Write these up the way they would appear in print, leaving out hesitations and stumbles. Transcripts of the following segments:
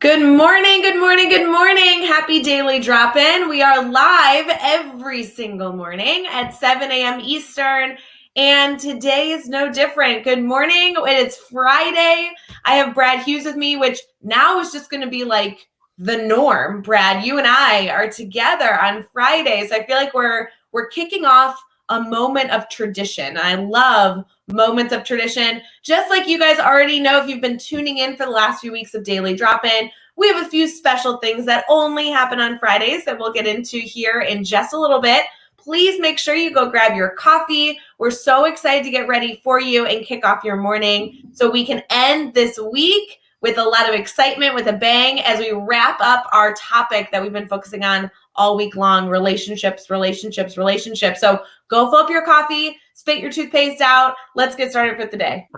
Good morning, good morning, good morning. Happy daily drop-in. We are live every single morning at 7 a.m. Eastern, and today is no different. Good morning. It's Friday. I have Brad Hughes with me, which now is just going to be like the norm. Brad, you and I are together on Fridays. I feel like we're kicking off a moment of tradition. I love moments of tradition. Just like you guys already know, if you've been tuning in for the last few weeks of Daily Drop-In, we have a few special things that only happen on Fridays that we'll get into here in just a little bit. Please make sure you go grab your coffee. We're so excited to get ready for you and kick off your morning so we can end this week with a lot of excitement, with a bang, as we wrap up our topic that we've been focusing on all week long: relationships, relationships, relationships. So go fill up your coffee, spit your toothpaste out. Let's get started for the day.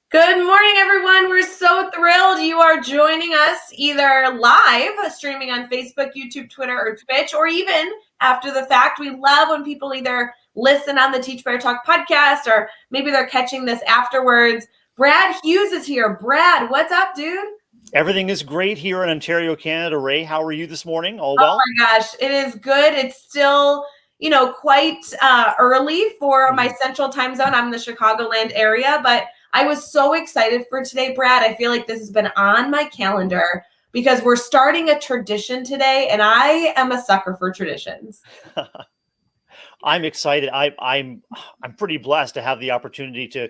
Good morning, everyone. We're so thrilled you are joining us either live, streaming on Facebook, YouTube, Twitter, or Twitch, or even after the fact. We love when people either listen on the Teach Better Talk podcast, or maybe they're catching this afterwards. Brad Hughes is here. Brad, what's up, dude? Everything is great here in Ontario, Canada. Ray, how are you this morning? All well? Oh my gosh, it is good. It's still, quite early for my central time zone. I'm in the Chicagoland area, but I was so excited for today, Brad. I feel like this has been on my calendar because we're starting a tradition today, and I am a sucker for traditions. I'm excited. I'm pretty blessed to have the opportunity to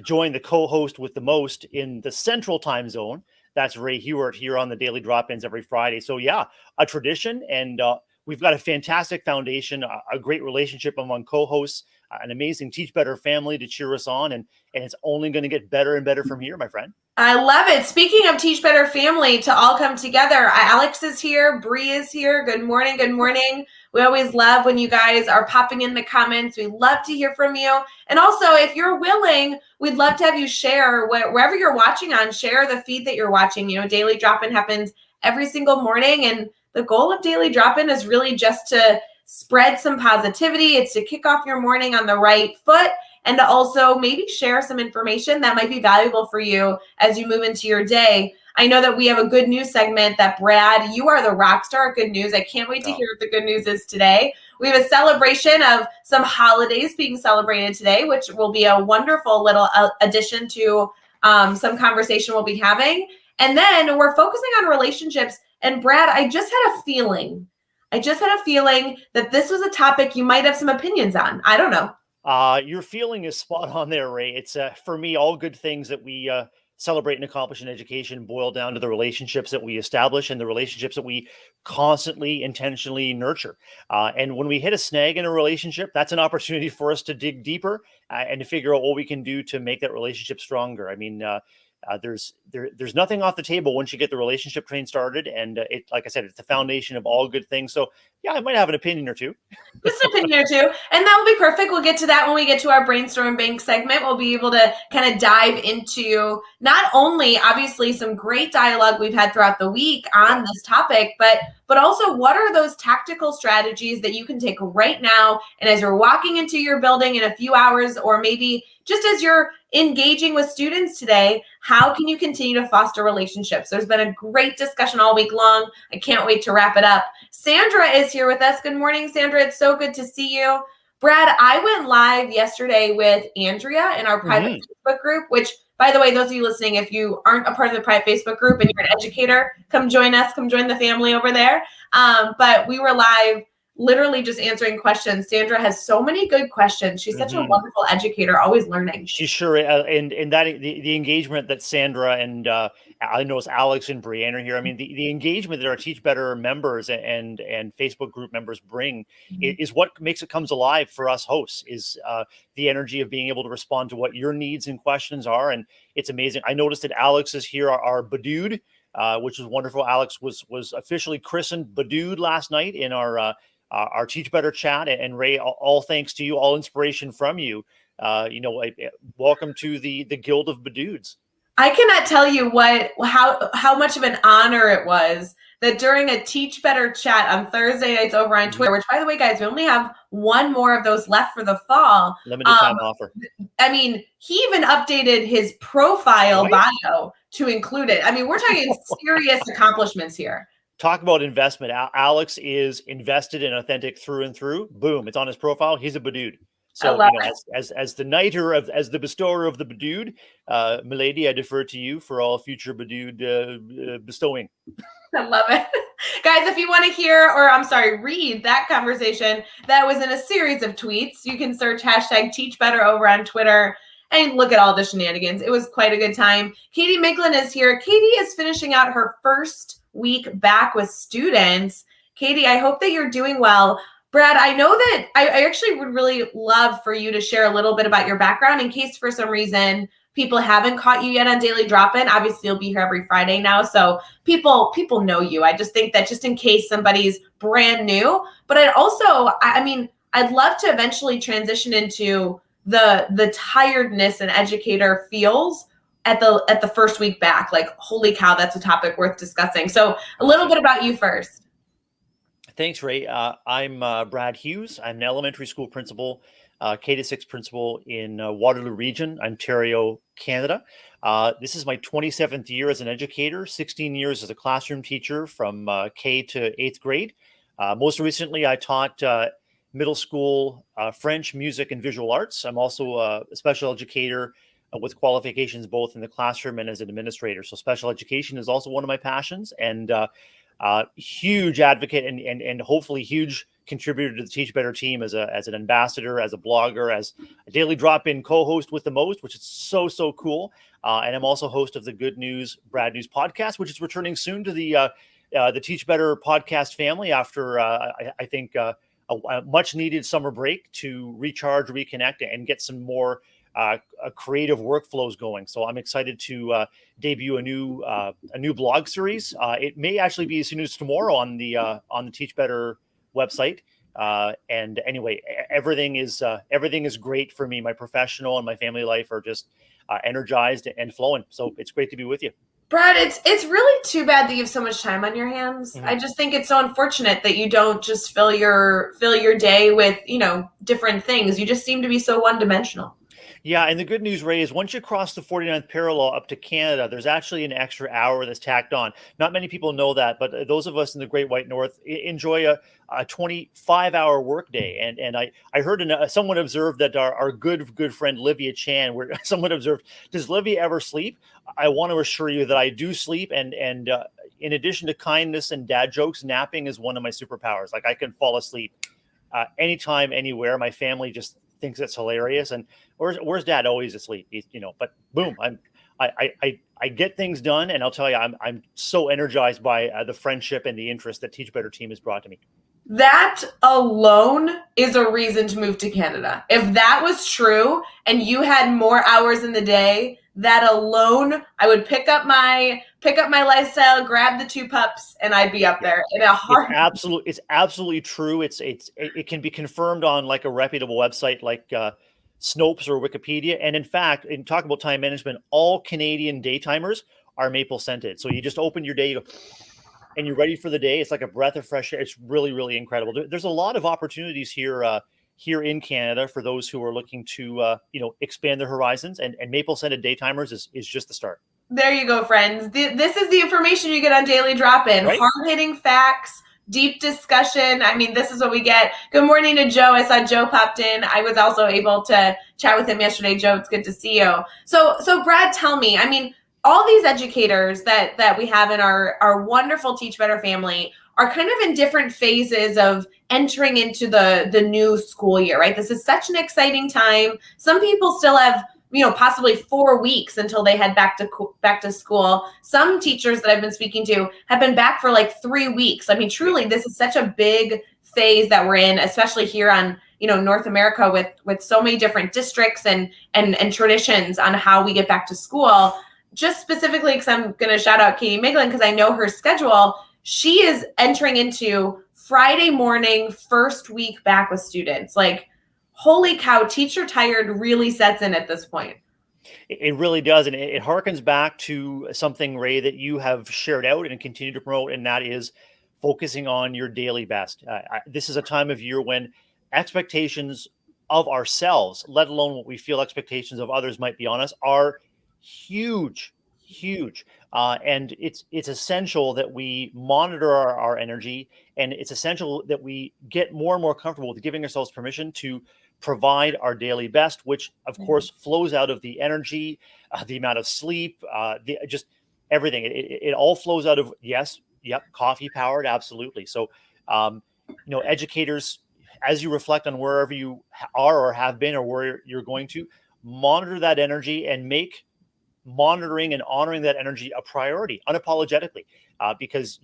join the co-host with the most in the central time zone. That's Ray Hughart here on the Daily Drop-Ins every Friday. So yeah, a tradition, and we've got a fantastic foundation, a great relationship among co-hosts, an amazing Teach Better family to cheer us on, and it's only going to get better and better from here, my friend. I love it. Speaking of Teach Better family to all come together, Alex is here, Bree is here. Good morning. Good morning. We always love when you guys are popping in the comments. We love to hear from you. And also, if you're willing, we'd love to have you share wherever you're watching on, share the feed that you're watching. Daily Drop-In happens every single morning. And the goal of Daily Drop-In is really just to spread some positivity. It's to kick off your morning on the right foot, and to also maybe share some information that might be valuable for you as you move into your day. I know that we have a good news segment that, Brad, you are the rock star at good news. I can't wait to hear what the good news is today. We have a celebration of some holidays being celebrated today, which will be a wonderful little addition to some conversation we'll be having. And then we're focusing on relationships. And Brad, I just had a feeling that this was a topic you might have some opinions on. I don't know. Your feeling is spot on there, Ray. It's for me, all good things that we celebrate and accomplish in education boil down to the relationships that we establish and the relationships that we constantly, intentionally nurture. And when we hit a snag in a relationship, that's an opportunity for us to dig deeper and to figure out what we can do to make that relationship stronger. I mean, there's nothing off the table once you get the relationship train started, and like I said, it's the foundation of all good things. So yeah, I might have an opinion or two. Just an opinion or two, and that will be perfect. We'll get to that when we get to our brainstorm bank segment. We'll be able to kind of dive into not only obviously some great dialogue we've had throughout the week on this topic, but also what are those tactical strategies that you can take right now, and as you're walking into your building in a few hours, or maybe just as you're engaging with students today, how can you continue to foster relationships? There's been a great discussion all week long. I can't wait to wrap it up. Sandra is here with us. Good morning, Sandra. It's so good to see you. Brad, I went live yesterday with Andrea in our private Facebook group, which, by the way, those of you listening, if you aren't a part of the private Facebook group and you're an educator, come join us. Come join the family over there. But we were live literally just answering questions. Sandra has so many good questions. She's such a wonderful educator, always learning. She's sure, and that the engagement that Sandra and I notice Alex and Brianne are here. I mean, the engagement that our Teach Better members and Facebook group members bring is what makes it comes alive for us hosts. Is the energy of being able to respond to what your needs and questions are, and it's amazing. I noticed that Alex is here, our Badood, which is wonderful. Alex was officially christened Badood last night in our Teach Better chat, and Ray, all thanks to you, all inspiration from you. Welcome to the Guild of Badoods. I cannot tell you how much of an honor it was that during a Teach Better chat on Thursday nights over on Twitter, which, by the way, guys, we only have one more of those left for the fall. Limited time offer. I mean, he even updated his profile bio to include it. I mean, we're talking serious accomplishments here. Talk about investment. Alex is invested in Authentic through and through. Boom, it's on his profile. He's a Badood. So, as the knighter as the bestower of the Badood, milady, I defer to you for all future Badood bestowing. I love it. Guys, if you want to read that conversation that was in a series of tweets, you can search #TeachBetter over on Twitter and look at all the shenanigans. It was quite a good time. Katie Miglin is here. Katie is finishing out her first week back with students. Katie, I hope that you're doing well. Brad, I know that I actually would really love for you to share a little bit about your background in case for some reason people haven't caught you yet on Daily Drop-In. Obviously, you'll be here every Friday now, so people know you. I just think that just in case somebody's brand new, but I'd love to eventually transition into the tiredness an educator feels at the first week back. Like, holy cow, that's a topic worth discussing. So a little bit about you first. Thanks, Ray. I'm Brad Hughes. I'm an elementary school principal, K-6 principal in Waterloo Region, Ontario, Canada. This is my 27th year as an educator, 16 years as a classroom teacher from K to 8th grade. Most recently, I taught middle school French, music, and visual arts. I'm also a special educator with qualifications both in the classroom and as an administrator. So special education is also one of my passions, and huge advocate and hopefully huge contributor to the Teach Better team as an ambassador, as a blogger, as a Daily Drop-In co-host with the most, which is so cool. And I'm also host of the Good News Brad News podcast, which is returning soon to the Teach Better podcast family after I think a much needed summer break to recharge, reconnect, and get some more creative workflows going. So I'm excited to debut a new blog series. It may actually be as soon as tomorrow on the Teach Better website. And anyway, everything is great for me. My professional and my family life are just energized and flowing. So it's great to be with you. Brad, it's really too bad that you have so much time on your hands. Mm-hmm. I just think it's so unfortunate that you don't just fill your day with, different things. You just seem to be so one-dimensional. Yeah, and the good news, Ray, is once you cross the 49th parallel up to Canada, there's actually an extra hour that's tacked on. Not many people know that, but those of us in the Great White North enjoy a 25-hour workday. And I heard someone observed that our good friend Livia Chan, where someone observed, does Livia ever sleep? I want to assure you that I do sleep, and in addition to kindness and dad jokes, napping is one of my superpowers. Like, I can fall asleep anytime, anywhere. My family just thinks it's hilarious. And where's dad? Always asleep. But boom, I get things done, and I'll tell you, I'm so energized by the friendship and the interest that Teach Better team has brought to me. That alone is a reason to move to Canada. If that was true and you had more hours in the day, that alone, I would pick up my lifestyle, grab the 2 pups, and I'd be up there in a heart. It's absolutely true. It can be confirmed on like a reputable website like Snopes or Wikipedia. And in fact, in talking about time management, all Canadian daytimers are maple scented. So you just open your day, you go, and you're ready for the day. It's like a breath of fresh air. It's really, really incredible. There's a lot of opportunities here in Canada for those who are looking to expand their horizons, and maple scented daytimers is just the start. There you go, friends. This is the information you get on Daily Drop-In. Right? Hard-hitting facts, deep discussion. I mean, this is what we get. Good morning to Joe. I saw Joe popped in. I was also able to chat with him yesterday. Joe, it's good to see you. So Brad, tell me, I mean, all these educators that we have in our wonderful Teach Better family are kind of in different phases of entering into the new school year, right? This is such an exciting time. Some people still have possibly 4 weeks until they head back to school. Some teachers that I've been speaking to have been back for like 3 weeks. I mean, truly, this is such a big phase that we're in, especially here on North America with so many different districts and traditions on how we get back to school. Just specifically, because I'm going to shout out Katie Miglin because I know her schedule. She is entering into Friday morning, first week back with students. Like, holy cow, teacher tired really sets in at this point. It really does. And it harkens back to something, Ray, that you have shared out and continue to promote, and that is focusing on your daily best. This is a time of year when expectations of ourselves, let alone what we feel expectations of others might be on us, are huge. And it's essential that we monitor our energy, and it's essential that we get more and more comfortable with giving ourselves permission to provide our daily best, which of course flows out of the energy, the amount of sleep, just everything. It all flows out of, coffee powered. Absolutely. So, educators, as you reflect on wherever you are or have been or where you're going to, monitor that energy and make monitoring and honoring that energy a priority unapologetically, because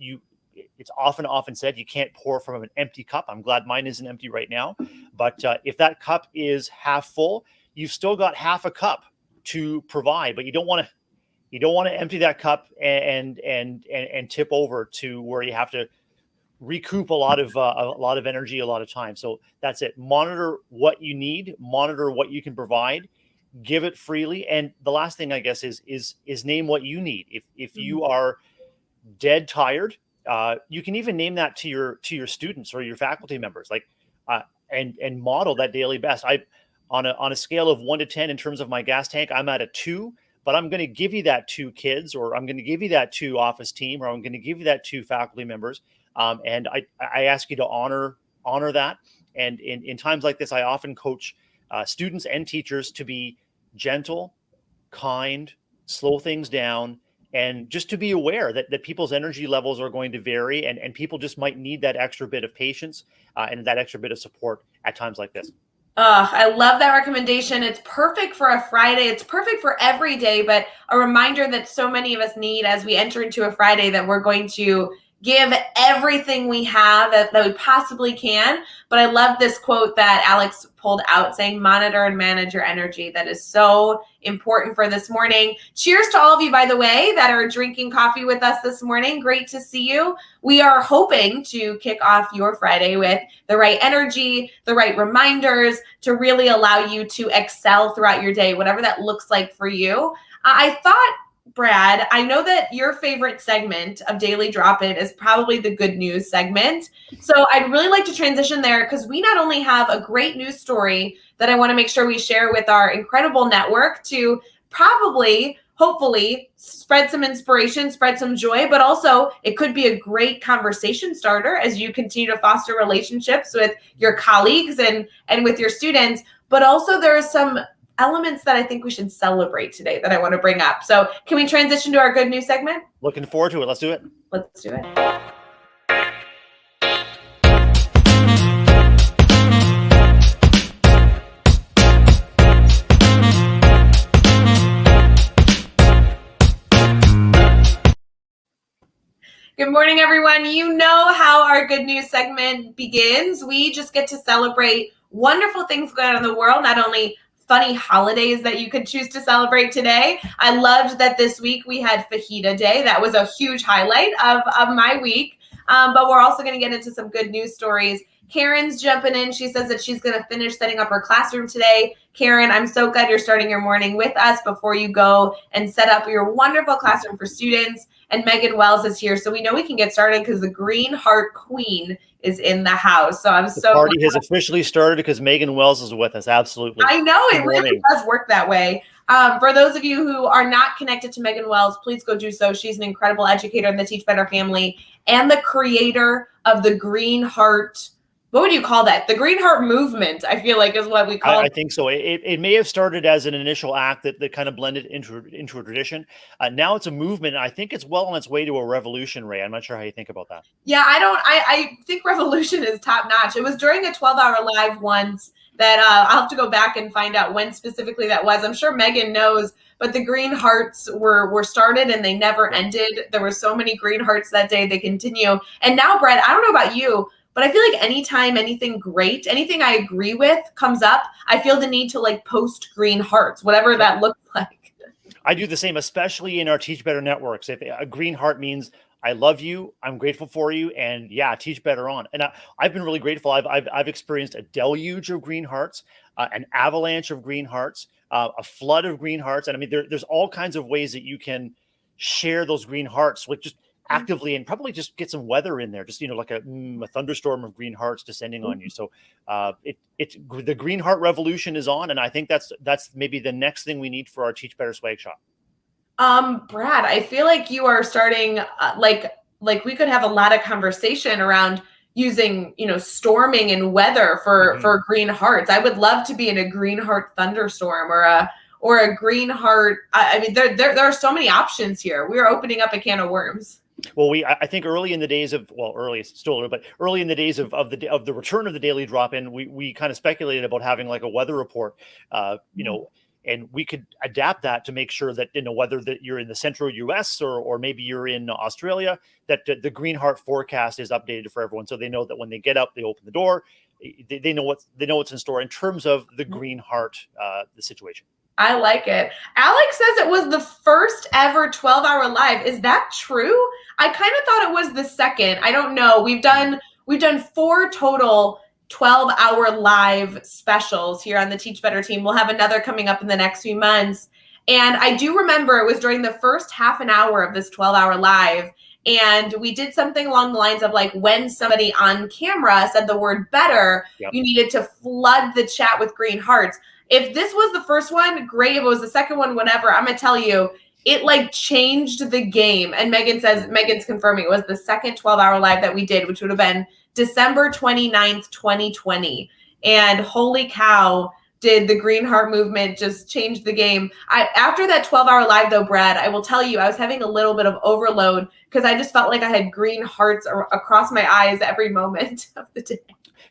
it's often said you can't pour from an empty cup. I'm glad mine isn't empty right now, but if that cup is half full, you've still got half a cup to provide, but you don't want to empty that cup and tip over to where you have to recoup a lot of energy a lot of time. So that's it. Monitor what you need, monitor what you can provide, give it freely. And the last thing, I guess, is name what you need. If you are dead tired, you can even name that to your students or your faculty members, like, and model that daily best. On a scale of 1 to 10 in terms of my gas tank, I'm at a 2, but I'm going to give you that 2 kids, or I'm going to give you that 2 office team, or I'm going to give you that 2 faculty members. And I ask you to honor that. And in times like this, I often coach students and teachers to be gentle, kind, slow things down, and just to be aware that people's energy levels are going to vary, and people just might need that extra bit of patience and that extra bit of support at times like this. I love that recommendation. It's perfect for a Friday. It's perfect for every day, but a reminder that so many of us need as we enter into a Friday, that we're going to give everything we have that we possibly can. But I love this quote that Alex pulled out saying, monitor and manage your energy. That is so important for this morning. Cheers to all of you, by the way, that are drinking coffee with us this morning. Great to see you. We are hoping to kick off your Friday with the right energy, the right reminders to really allow you to excel throughout your day, whatever that looks like for you. I thought, Brad, I know that your favorite segment of Daily Drop-In is probably the good news segment. So I'd really like to transition there, because we not only have a great news story that I want to make sure we share with our incredible network to probably, hopefully, spread some inspiration, spread some joy, but also it could be a great conversation starter as you continue to foster relationships with your colleagues and with your students. But also there are some elements that I think we should celebrate today that I want to bring up. So can we transition to our good news segment? Looking forward to it. Let's do it. Let's do it. Good morning, everyone. You know how our good news segment begins. We just get to celebrate wonderful things going on in the world, not only funny holidays that you could choose to celebrate today. I loved that this week we had Fajita Day. That was a huge highlight of my week. But we're also going to get into some good news stories. Karen's jumping in. She says that she's going to finish setting up her classroom today. Karen, I'm so glad you're starting your morning with us before you go and set up your wonderful classroom for students. And Megan Wells is here. So we know we can get started because the Green Heart Queen is in the house. So I'm so the party has officially started because Megan Wells is with us. Absolutely. I know it really does work that way. For those of you who are not connected to Megan Wells, please go do so. She's an incredible educator in the Teach Better family and the creator of the Green Heart what would you call that? The Green Heart movement, I feel like, is what we call I it. think so. It may have started as an initial act that kind of blended into a tradition. Now it's a movement. And I think it's well on its way to a revolution, Ray. I'm not sure how you think about that. Yeah, I think Revolution is top notch. It was during a 12-hour live once that I'll have to go back and find out when specifically that was. I'm sure Megan knows, but the Green Hearts were started and they never ended. There were so many Green Hearts that day. They continue. And now, Brett, I don't know about you, but I feel like anytime anything great, anything I agree with comes up, I feel the need to like post Green Hearts, whatever that looks like. I do the same, especially in our Teach Better networks. If a green heart means I love you, I'm grateful for you, and yeah, teach better on. And I've been really grateful. I've experienced a deluge of green hearts, an avalanche of green hearts, a flood of green hearts, and I mean there's all kinds of ways that you can share those green hearts with just actively, and probably just get some weather in there, just like a thunderstorm of green hearts descending on you. So the green heart revolution is on, and I think that's maybe the next thing we need for our Teach Better swag shop. Brad, I feel like you are starting like we could have a lot of conversation around using, storming and weather for green hearts. I would love to be in a green heart thunderstorm or a green heart. I mean, there are so many options here. We are opening up a can of worms. Well, I think early in the days of, early, it's still early, but early in the days of the return of the daily drop in, we kind of speculated about having like a weather report, and we could adapt that to make sure that, whether that you're in the central US or maybe you're in Australia, that the green heart forecast is updated for everyone. So they know that when they get up, they open the door, they know what's in store in terms of the green heart, the situation. I like it. Alex says it was the first ever 12-hour live. Is that true? I kind of thought it was the second. I don't know. We've done 4 total 12-hour live specials here on the Teach Better team. We'll have another coming up in the next few months. And I do remember it was during the first half an hour of this 12-hour live. And we did something along the lines of like, when somebody on camera said the word better, you needed to flood the chat with green hearts. If this was the first one, great. If it was the second one, whatever, I'm going to tell you, it like changed the game. And Megan's confirming it was the second 12-hour live that we did, which would have been December 29th, 2020. And holy cow, did the Green Heart movement just change the game. After that 12-hour live though, Brad, I will tell you, I was having a little bit of overload because I just felt like I had green hearts across my eyes every moment of the day.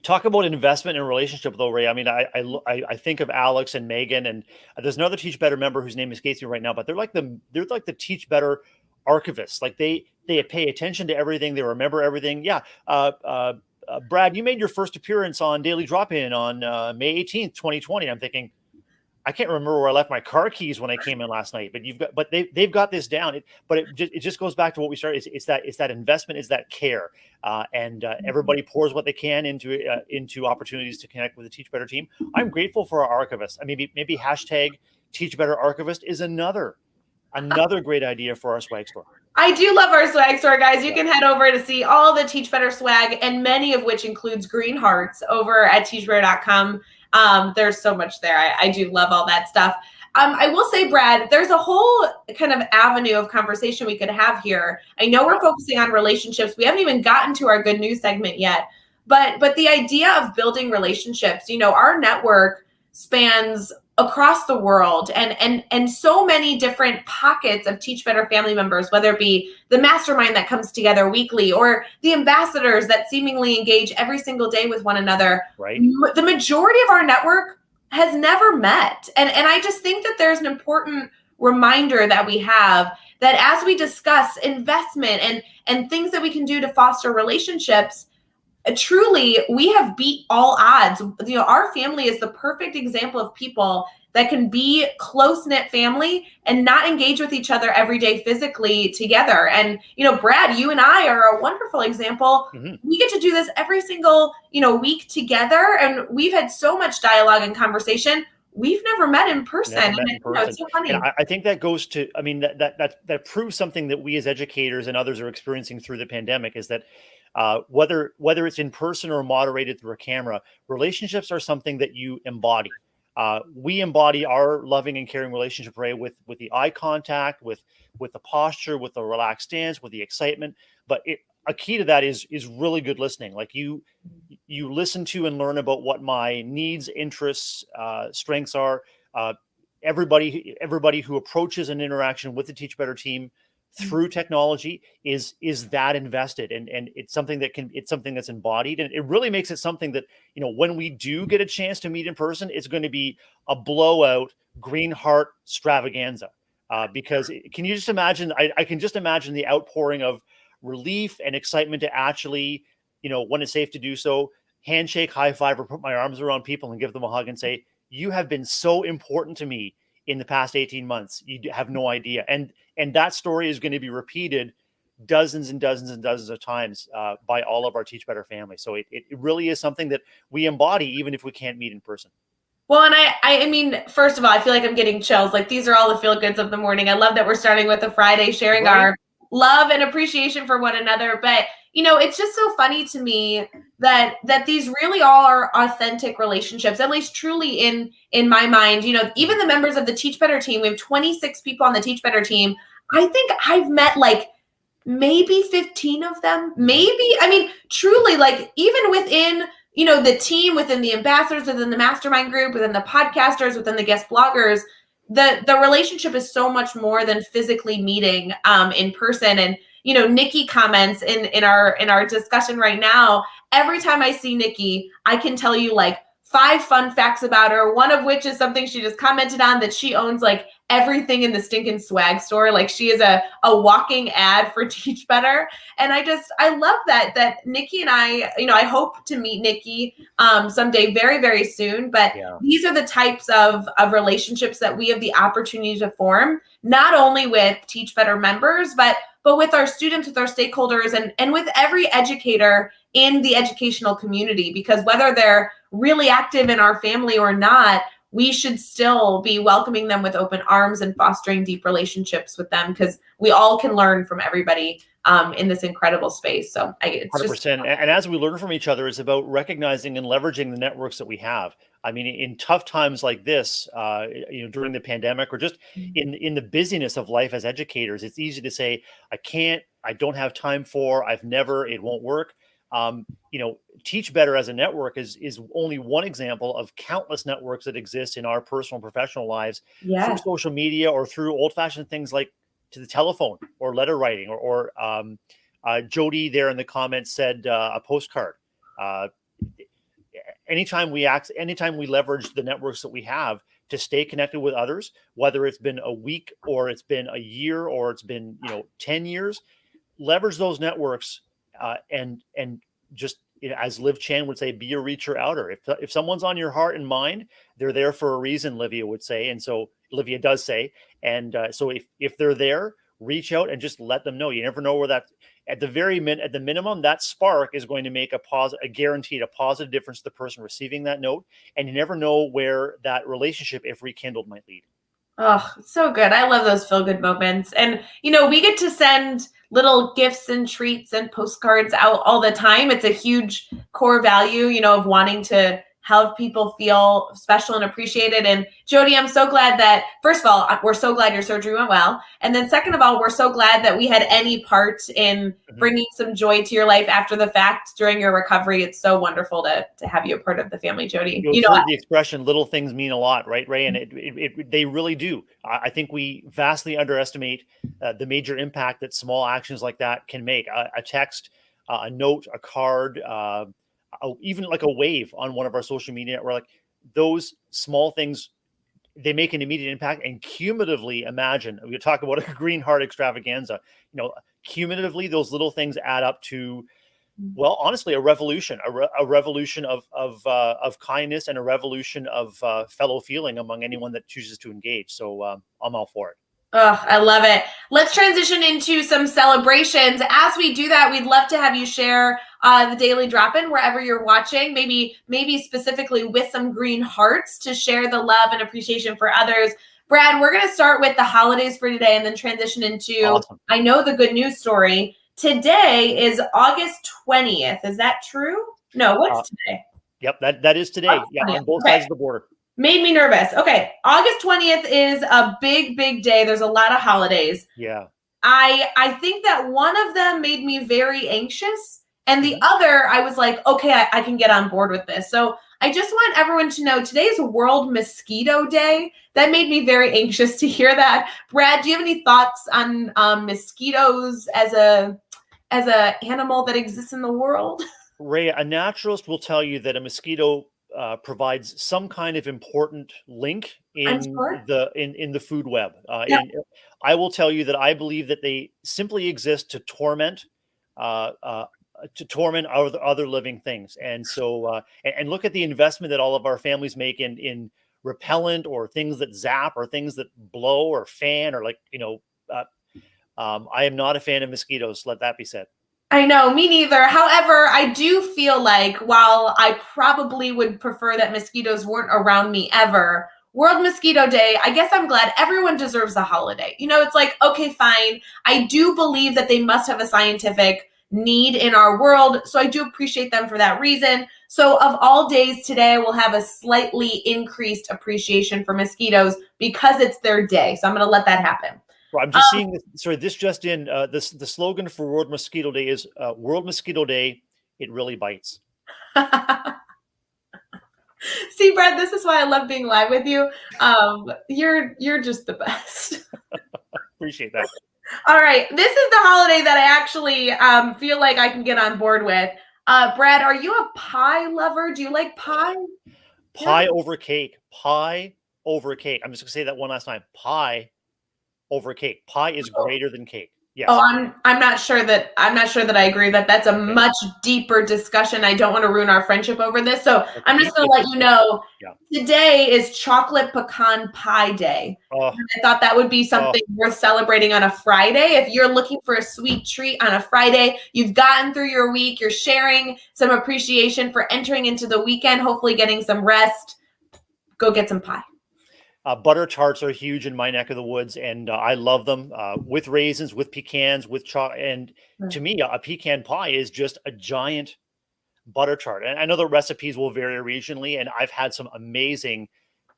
Talk about investment in relationship, though, Ray. I mean, I think of Alex and Megan, and there's another Teach Better member whose name escapes me right now, but they're like the Teach Better archivists. Like they pay attention to everything, they remember everything. Yeah, Brad, you made your first appearance on Daily Drop In on May 18th, 2020. I'm thinking, I can't remember where I left my car keys when I came in last night, but they've got this down. It just goes back to what we started. It's that investment, is that care, and everybody pours what they can into opportunities to connect with the Teach Better team. I'm grateful for our archivists. I mean, maybe hashtag Teach Better Archivist is another great idea for our swag store. I do love our swag store, guys. You can head over to see all the Teach Better swag, and many of which includes green hearts, over at teachbetter.com. There's so much there. I do love all that stuff. I will say, Brad, there's a whole kind of avenue of conversation we could have here. I know we're focusing on relationships. We haven't even gotten to our good news segment yet, but the idea of building relationships, our network spans across the world and so many different pockets of Teach Better family members, whether it be the mastermind that comes together weekly or the ambassadors that seemingly engage every single day with one another. Right. The majority of our network has never met. And I just think that there's an important reminder that we have that as we discuss investment and things that we can do to foster relationships, truly, we have beat all odds. Our family is the perfect example of people that can be close-knit family and not engage with each other every day physically together. And, Brad, you and I are a wonderful example. Mm-hmm. We get to do this every single, week together. And we've had so much dialogue and conversation. We've never met in person. It's so funny. And I think that goes to, I mean, that proves something that we as educators and others are experiencing through the pandemic, is that whether it's in person or moderated through a camera, relationships are something that you embody. We embody our loving and caring relationship, Ray, with the eye contact, with the posture, with the relaxed stance, with the excitement. But a key to that is really good listening. Like you listen to and learn about what my needs, interests, strengths are. Everybody who approaches an interaction with the Teach Better team through technology is that invested, and it's something that's embodied, and it really makes it something that, when we do get a chance to meet in person, it's going to be a blowout green heart extravaganza. Because can you just imagine? I can just imagine the outpouring of relief and excitement to actually, when it's safe to do so, handshake, high five, or put my arms around people and give them a hug and say, "You have been so important to me in the past 18 months. You have no idea." And that story is going to be repeated dozens and dozens and dozens of times by all of our Teach Better family. So it really is something that we embody, even if we can't meet in person. Well, and I mean, first of all, I feel like I'm getting chills. Like, these are all the feel goods of the morning. I love that we're starting with a Friday, sharing our love and appreciation for one another. But, it's just so funny to me that these really are authentic relationships, at least truly in my mind. Even the members of the Teach Better team, we have 26 people on the Teach Better team. I think I've met like maybe 15 of them, maybe. I mean, truly, like, even within the team, within the ambassadors, within the mastermind group, within the podcasters, within the guest bloggers, the relationship is so much more than physically meeting in person. And Nikki comments in our discussion right now. Every time I see Nikki, I can tell you like 5 fun facts about her, one of which is something she just commented on, that she owns like everything in the stinking swag store. Like, she is a walking ad for Teach Better. And I love that Nikki and I hope to meet Nikki someday very, very soon. But these are the types of relationships that we have the opportunity to form, not only with Teach Better members, but with our students, with our stakeholders, and with every educator in the educational community. Because whether they're really active in our family or not, we should still be welcoming them with open arms and fostering deep relationships with them, because we all can learn from everybody in this incredible space. So it's 100%. And as we learn from each other, it's about recognizing and leveraging the networks that we have. I mean, in tough times like this, during the pandemic, or just in the busyness of life as educators, it's easy to say, I don't have time for, it won't work. Teach Better as a network is only one example of countless networks that exist in our personal and professional lives through social media or through old-fashioned things like to the telephone or letter writing, or Jody there in the comments said a postcard. Anytime we leverage the networks that we have to stay connected with others, whether it's been a week or it's been a year or it's been 10 years, leverage those networks and just, as Liv Chan would say, be a reacher outer. If someone's on your heart and mind, they're there for a reason, Livia would say, and so Livia does say. And so if they're there, reach out and just let them know. You never know where that, at the minimum, that spark is going to make a guaranteed positive difference to the person receiving that note. And you never know where that relationship, if rekindled, might lead. Oh, so good. I love those feel good moments. And, we get to send little gifts and treats and postcards out all the time. It's a huge core value, of wanting to help people feel special and appreciated. And Jody, I'm so glad that, first of all, we're so glad your surgery went well. And then second of all, we're so glad that we had any part in bringing some joy to your life after the fact during your recovery. It's so wonderful to have you a part of the family, Jody. You've heard the expression, little things mean a lot, right, Ray? And they really do. I think we vastly underestimate the major impact that small actions like that can make. A text, a note, a card, even like a wave on one of our social media networks, like those small things, they make an immediate impact. And cumulatively, imagine, we talk about a green heart extravaganza, cumulatively, those little things add up to, well, honestly, a revolution of kindness, and a revolution of fellow feeling among anyone that chooses to engage. So I'm all for it. Oh, I love it. Let's transition into some celebrations. As we do that, we'd love to have you share the Daily Drop-In wherever you're watching, maybe specifically with some green hearts to share the love and appreciation for others. Brad, we're going to start with the holidays for today and then transition into, awesome. I know, the good news story. Today is August 20th. Is that true? No, what's today? Yep, that is today. Yeah, on both sides of the border. Made me nervous. Okay. August 20th is a big, big day. There's a lot of holidays. Yeah. I think that one of them made me very anxious, and the Mhm. other I was like, okay, I can get on board with this. So I just want everyone to know today is World Mosquito Day. That made me very anxious to hear that. Brad, do you have any thoughts on mosquitoes as a animal that exists in the world? Ray, a naturalist will tell you that a mosquito provides some kind of important link I'm in sure. the food web. Yeah. I will tell you that I believe that they simply exist uh, uh, to torment other living things. And so, and look at the investment that all of our families make in repellent or things that zap or things that blow or fan or Uh, I am not a fan of mosquitoes. Let that be said. I know, me neither. However, I do feel like while I probably would prefer that mosquitoes weren't around me ever, World Mosquito Day, I guess I'm glad everyone deserves a holiday. It's like, okay, fine. I do believe that they must have a scientific need in our world. So I do appreciate them for that reason. So, of all days today, we'll have a slightly increased appreciation for mosquitoes because it's their day. So I'm going to let that happen. Well, I'm just seeing this. Sorry, this just in. The slogan for World Mosquito Day is World Mosquito Day. It really bites. See, Brad, this is why I love being live with you. You're just the best. Appreciate that. All right, this is the holiday that I actually feel like I can get on board with. Brad, are you a pie lover? Do you like pie? Pie over cake. Pie over cake. I'm just gonna say that one last time. Pie over cake. Pie is greater than cake. Oh, Yes. I'm not sure that I agree that that's a Okay. much deeper discussion. I don't want to ruin our friendship over this. So That's a I'm just deep going to let you discussion. know Yeah. today is chocolate pecan pie day. Oh, I thought that would be oh, something worth celebrating on a Friday. If you're looking for a sweet treat on a Friday, you've gotten through your week, you're sharing some appreciation for entering into the weekend, hopefully getting some rest. Go get some pie. butter tarts are huge in my neck of the woods, and I love them with raisins, with pecans, with chocolate. And to me, a pecan pie is just a giant butter tart. And I know the recipes will vary regionally, and I've had some amazing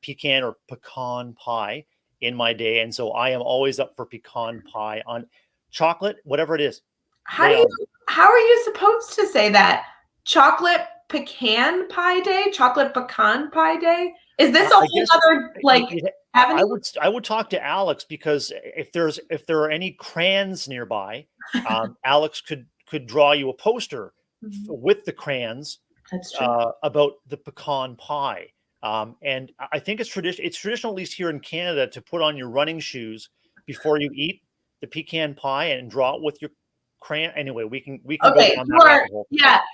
pecan or pecan pie in my day. And so I am always up for pecan pie on chocolate, whatever it is. How do Lay you on me. how are you supposed to say that? Chocolate pecan pie day? Chocolate pecan pie day? Is this a I whole guess other avenue? I would talk to Alex because if there are any crayons nearby, Alex could draw you a poster Mhm. with the crayons That's true. about the pecan pie. And I think it's tradition. It's traditional, at least here in Canada, to put on your running shoes before you eat the pecan pie and draw it with your crayon. Anyway, we can go Okay, down that rabbit hole.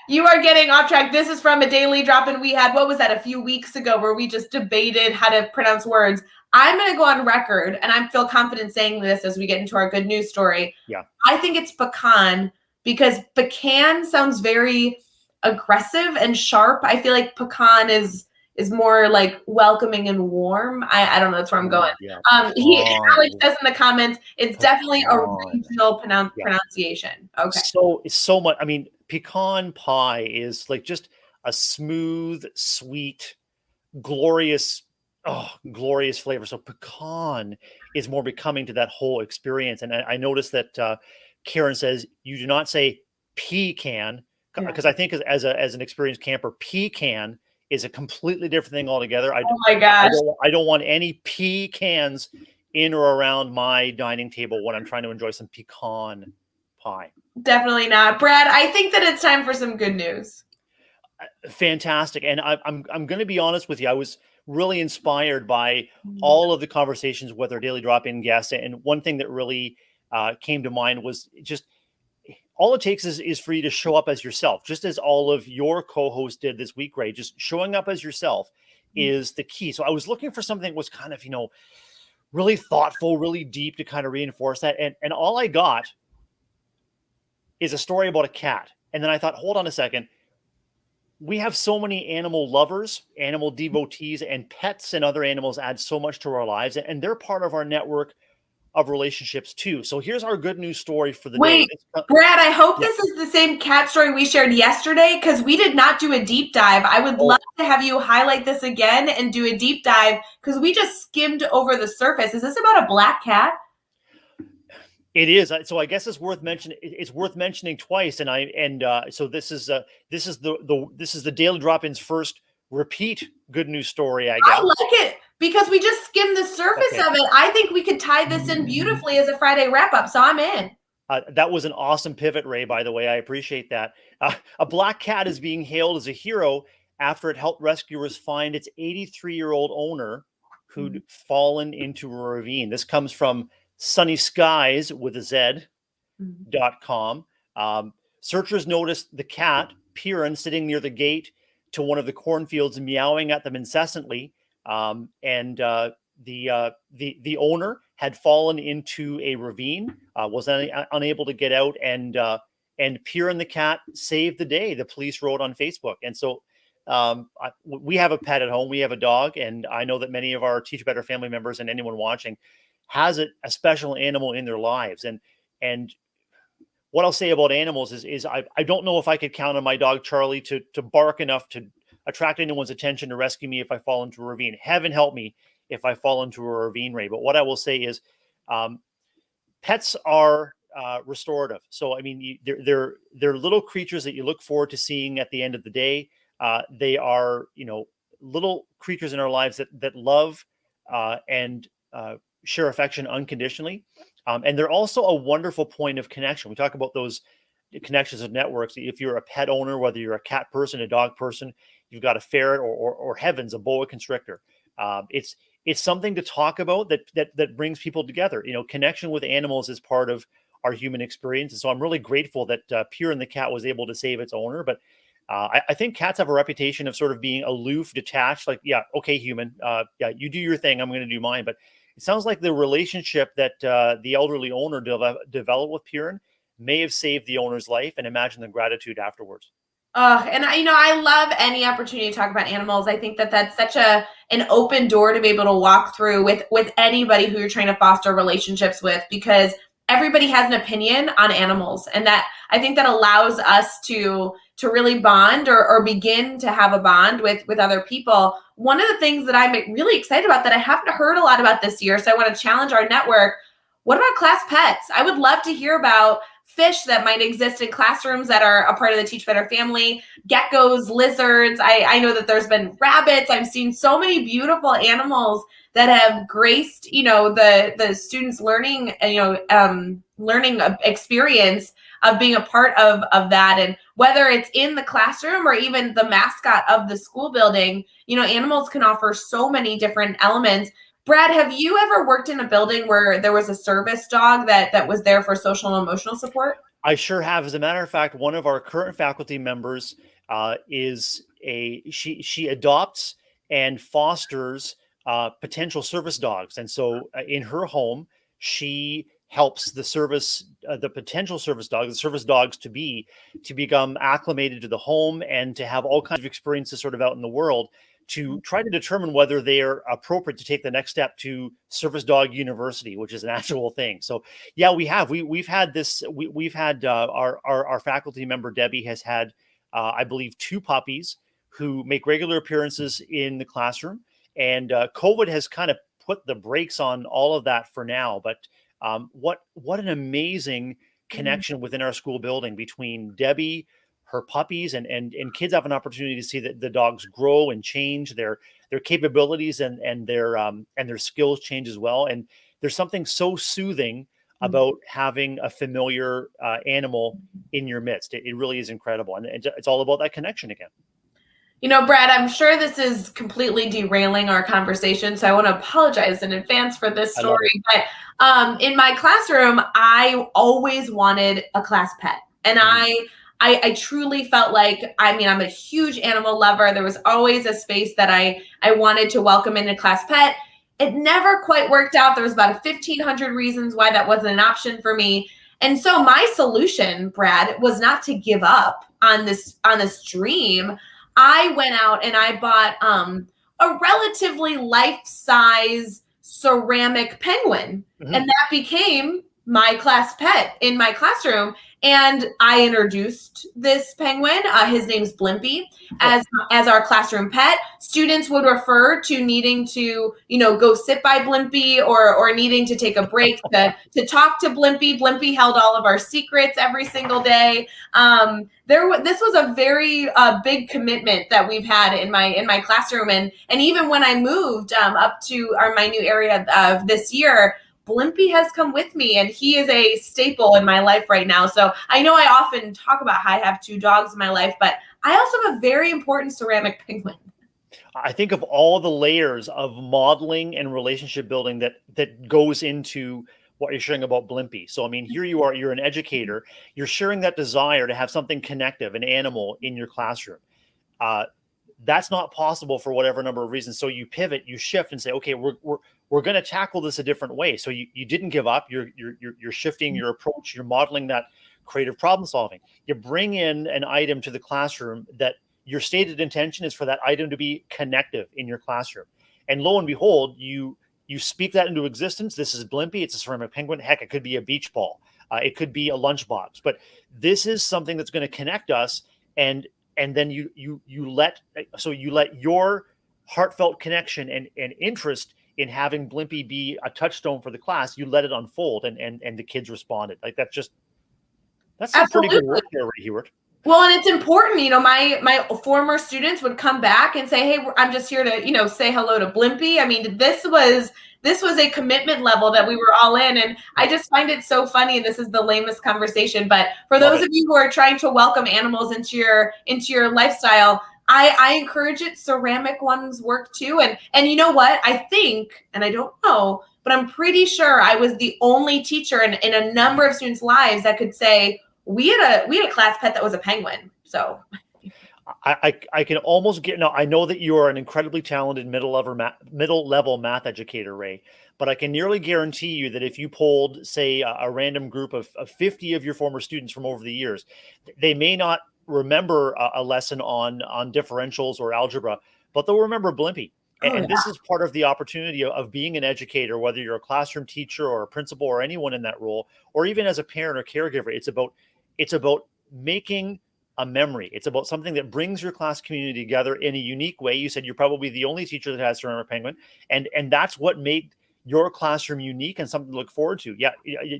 you are getting off track. This is from a daily drop-in we had. What was that, a few weeks ago, where we just debated how to pronounce words. I'm going to go on record, and I feel confident saying this as we get into our good news story. Yeah. I think it's pecan because pecan sounds very aggressive and sharp. I feel like pecan is more like welcoming and warm. I don't know. That's where I'm going. Yeah. Alex Pecan. says in the comments, it's definitely a Pecan. regional Yeah. pronunciation. Okay. So it's so much. I mean, pecan pie is like just a smooth, sweet, glorious, glorious flavor. So pecan is more becoming to that whole experience. And I noticed that Karen says you do not say pecan Yeah. because I think as an experienced camper, pecan is a completely different thing altogether. Oh my gosh. I don't want any pecans in or around my dining table when I'm trying to enjoy some pecan pie. Definitely not. Brad, I think that it's time for some good news. Fantastic. And I'm going to be honest with you. I was really inspired by all of the conversations with our daily drop-in guests. And one thing that really came to mind was just all it takes is for you to show up as yourself, just as all of your co-hosts did this week, Ray. Just showing up as yourself is the key. So I was looking for something that was kind of, really thoughtful, really deep to kind of reinforce that. And all I got is a story about a cat. And then I thought, hold on a second. We have so many animal lovers, animal devotees, and pets and other animals add so much to our lives, and they're part of our network of relationships too. So here's our good news story for the day. Wait, Brad, I hope Yeah. this is the same cat story we shared yesterday because we did not do a deep dive. I would love to have you highlight this again and do a deep dive because we just skimmed over the surface. Is this about a black cat? It is. So I guess it's worth mentioning. It's worth mentioning twice. So this is the Daily Drop-In's first repeat good news story, I I guess. like it because we just skimmed the surface Okay. of it. I think we could tie this in beautifully as a Friday wrap up. So I'm in. That was an awesome pivot, Ray, by the way. I appreciate that. A black cat is being hailed as a hero after it helped rescuers find its 83-year-old owner who'd fallen into a ravine. This comes from Sunny Skies with a Z.com. Searchers noticed the cat, Piran, sitting near the gate to one of the cornfields, meowing at them incessantly. The owner had fallen into a ravine, was unable to get out, and Piran the cat saved the day, the police wrote on Facebook. And so we have a pet at home. We have a dog, and I know that many of our Teach Better family members and anyone watching has a special animal in their lives. And what I'll say about animals is I don't know if I could count on my dog Charlie to bark enough to attract anyone's attention to rescue me if I fall into a ravine. Heaven help me if I fall into a ravine, Ray. But what I will say is, pets are restorative. So I mean, they're little creatures that you look forward to seeing at the end of the day. They are, little creatures in our lives that love and share affection unconditionally. And they're also a wonderful point of connection. We talk about those connections of networks. If you're a pet owner, whether you're a cat person, a dog person, you've got a ferret, or heavens, a boa constrictor. It's something to talk about that brings people together. Connection with animals is part of our human experience. And so I'm really grateful that Piran the cat was able to save its owner. But I think cats have a reputation of sort of being aloof, detached, like, yeah, okay, human. Yeah, you do your thing, I'm going to do mine. But it sounds like the relationship that the elderly owner developed with Piran may have saved the owner's life, and imagine the gratitude afterwards. And I love any opportunity to talk about animals. I think that that's such an open door to be able to walk through with anybody who you're trying to foster relationships with, because everybody has an opinion on animals, and that I think that allows us to really bond or begin to have a bond with other people. One of the things that I'm really excited about that I haven't heard a lot about this year, so I want to challenge our network. What about class pets? I would love to hear about fish that might exist in classrooms that are a part of the Teach Better family, geckos, lizards. I know that there's been rabbits. I've seen so many beautiful animals that have graced, the students' learning, learning experience of being a part of that. And whether it's in the classroom or even the mascot of the school building, animals can offer so many different elements. Brad, have you ever worked in a building where there was a service dog that was there for social and emotional support? I sure have. As a matter of fact, one of our current faculty members she adopts and fosters potential service dogs. And so in her home, she helps the potential service dogs to become acclimated to the home and to have all kinds of experiences sort of out in the world, to try to determine whether they are appropriate to take the next step to Service Dog University, which is an actual thing. So yeah, we've had this. We've had our faculty member Debbie has had, I believe, 2 puppies who make regular appearances in the classroom, and COVID has kind of put the brakes on all of that for now. But what an amazing connection within our school building between Debbie, her puppies, and kids have an opportunity to see that the dogs grow and change their capabilities and their skills change as well. And there's something so soothing about having a familiar animal in your midst. It really is incredible. And it's all about that connection again. Brad, I'm sure this is completely derailing our conversation, so I want to apologize in advance for this story. But in my classroom, I always wanted a class pet. And I truly felt like, I'm a huge animal lover. There was always a space that I wanted to welcome in a class pet. It never quite worked out. There was about 1,500 reasons why that wasn't an option for me. And so my solution, Brad, was not to give up on this dream. I went out and I bought a relatively life-size ceramic penguin, and that became my class pet in my classroom. And I introduced this penguin. His name's Blimpy as our classroom pet. Students would refer to needing to, go sit by Blimpy or needing to take a break to talk to Blimpy. Blimpy held all of our secrets every single day. This was a very big commitment that we've had in my classroom, and even when I moved up to my new area this year, Blimpy has come with me, and he is a staple in my life right now. So I know I often talk about how I have 2 dogs in my life, but I also have a very important ceramic penguin. I think of all the layers of modeling and relationship building that goes into what you're sharing about Blimpy. So, I mean, here you are, you're an educator, you're sharing that desire to have something connective, an animal in your classroom. That's not possible for whatever number of reasons. So you pivot, you shift, and say, okay, we're going to tackle this a different way. So you didn't give up. You're shifting your approach. You're modeling that creative problem solving. You bring in an item to the classroom that your stated intention is for that item to be connective in your classroom. And lo and behold, you speak that into existence. This is Blimpy. It's a ceramic penguin. Heck, it could be a beach ball. It could be a lunchbox. But this is something that's going to connect us. And then you let your heartfelt connection and interest in having Blimpy be a touchstone for the class, you let it unfold, and the kids responded. Like that's some pretty good work there, Ray Hewart. Well, and it's important, my former students would come back and say, hey, I'm just here to, say hello to Blimpy. I mean, this was a commitment level that we were all in. And I just find it so funny. And this is the lamest conversation, but for those of you who are trying to welcome animals into your lifestyle, I encourage it. Ceramic ones work too. And you know what? I think, and I don't know, but I'm pretty sure I was the only teacher in a number of students' lives that could say, we had a class pet that was a penguin. So I can almost get, now I know that you are an incredibly talented middle level math educator, Ray, but I can nearly guarantee you that if you polled, say, a random group of 50 of your former students from over the years, they may not remember a lesson on differentials or algebra, but they'll remember Blimpy. And this is part of the opportunity of being an educator, whether you're a classroom teacher or a principal or anyone in that role, or even as a parent or caregiver. It's about making a memory. It's about something that brings your class community together in a unique way. You said you're probably the only teacher that has ceramic penguin, and that's what made your classroom unique and something to look forward to. Yeah.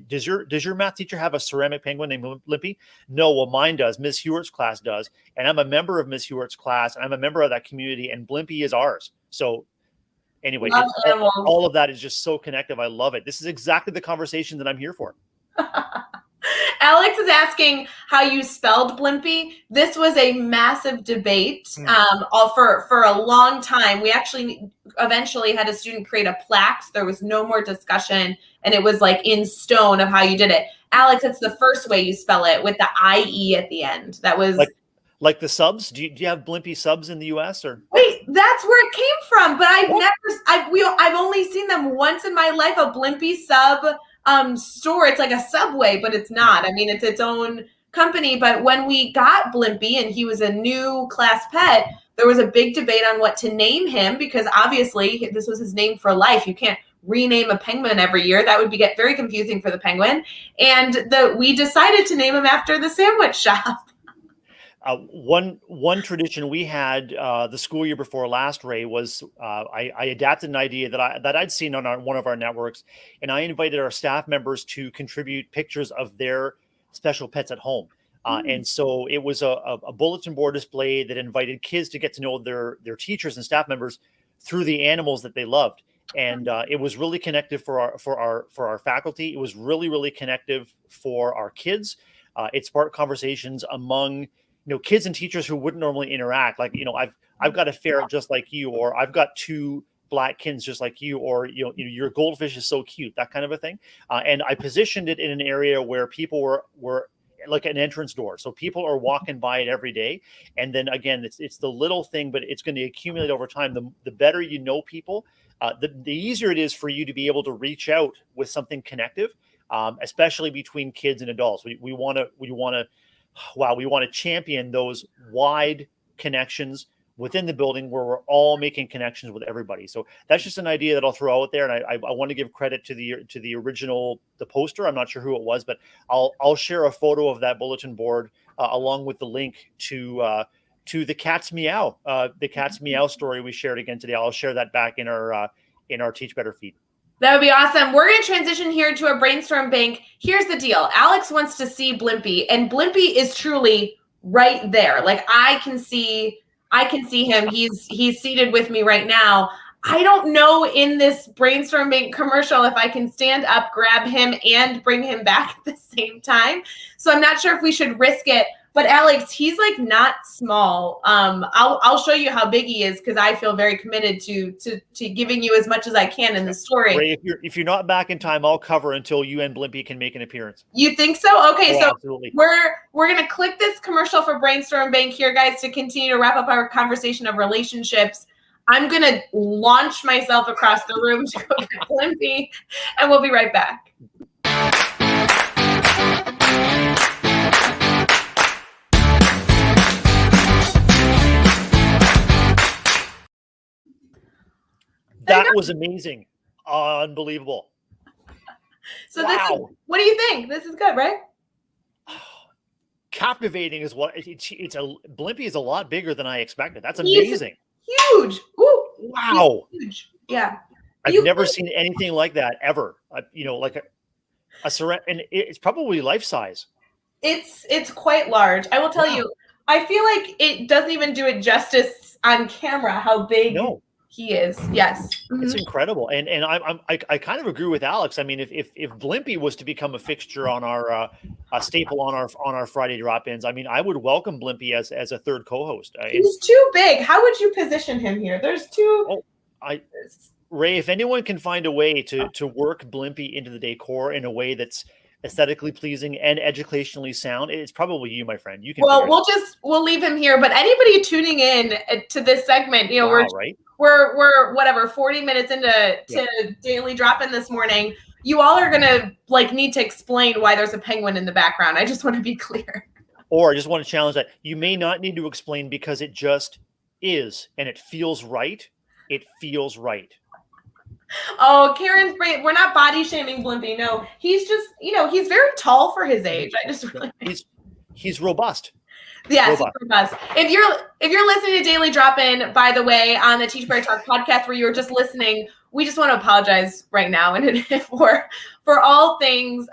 Does your math teacher have a ceramic penguin named Blimpy? No, well, mine does. Ms. Hewart's class does. And I'm a member of Ms. Hewart's class, and I'm a member of that community, and Blimpy is ours. So anyway, all of that is just so connective. I love it. This is exactly the conversation that I'm here for. Alex is asking how you spelled Blimpy. This was a massive debate for a long time. We actually eventually had a student create a plaque. So there was no more discussion, and it was like in stone of how you did it. Alex, it's the first way you spell it with the IE at the end. That was like the subs. Do you have Blimpy subs in the US or? Wait, that's where it came from. But I've only seen them once in my life. A Blimpy sub store. It's like a Subway, but it's not. I mean, it's its own company. But when we got Blimpy and he was a new class pet, there was a big debate on what to name him, because obviously this was his name for life. You can't rename a penguin every year. That would get very confusing for the penguin. And we decided to name him after the sandwich shop. One tradition we had the school year before last, Ray, was I adapted an idea that I'd seen on one of our networks, and I invited our staff members to contribute pictures of their special pets at home. And so it was a bulletin board display that invited kids to get to know their teachers and staff members through the animals that they loved. And it was really connective for our faculty. It was really, really connective for our kids. It sparked conversations among kids and teachers who wouldn't normally interact. Like, I've got a ferret just like you, or I've got 2 black kittens just like you, or your goldfish is so cute, that kind of a thing. And I positioned it in an area where people were like an entrance door, so people are walking by it every day. And then again, it's the little thing, but it's going to accumulate over time. The better you know people, the easier it is for you to be able to reach out with something connective, especially between kids and adults. We want to champion those wide connections within the building where we're all making connections with everybody. So that's just an idea that I'll throw out there. And I want to give credit to the original, the poster. I'm not sure who it was, but I'll share a photo of that bulletin board along with the link to the Cat's Meow, the Cat's Meow story we shared again today. I'll share that back in our Teach Better feed. That would be awesome. We're going to transition here to a brainstorm bank. Here's the deal. Alex wants to see Blimpie, and Blimpie is truly right there. Like I can see him. He's seated with me right now. I don't know in this brainstorm bank commercial if I can stand up, grab him, and bring him back at the same time. So I'm not sure if we should risk it. But Alex, he's like not small. I'll show you how big he is because I feel very committed to giving you as much as I can in the story. Ray, if you're not back in time, I'll cover until you and Blimpie can make an appearance. You think so? Okay, so absolutely. We're gonna click this commercial for Brainstorm Bank here, guys, to continue to wrap up our conversation of relationships. I'm gonna launch myself across the room to go get Blimpie, and we'll be right back. That was amazing. Unbelievable. So wow. What do you think? This is good, right? Captivating is what Blimpie is a lot bigger than I expected. That's amazing. Huge. Ooh, wow. Huge. Yeah. I've never seen anything like that ever. Like a surround, and it's probably life size. It's quite large. I will tell you, I feel like it doesn't even do it justice on camera how big he is. Yes. Mm-hmm. It's incredible. And I kind of agree with Alex. I mean, if Blimpie was to become a fixture on our a staple on our Friday drop-ins, I mean, I would welcome Blimpie as a third co-host. He's too big. How would you position him here? There's two. Ray, if anyone can find a way to work Blimpie into the decor in a way that's aesthetically pleasing and educationally sound, it's probably you, my friend. You can. Well, we'll leave him here. But anybody tuning in to this segment, we're whatever 40 minutes into Daily Drop-In this morning. You all are gonna need to explain why there's a penguin in the background. I just want to be clear. Or I just want to challenge that. You may not need to explain because it just is, and it feels right. It feels right. Oh, Karen's great. We're not body shaming Blimpie. No, he's just, he's very tall for his age. I just really he's robust. Yes, robust. If you're listening to Daily Drop-In, by the way, on the Teach Better Talk podcast where you were just listening, we just want to apologize right now and for all things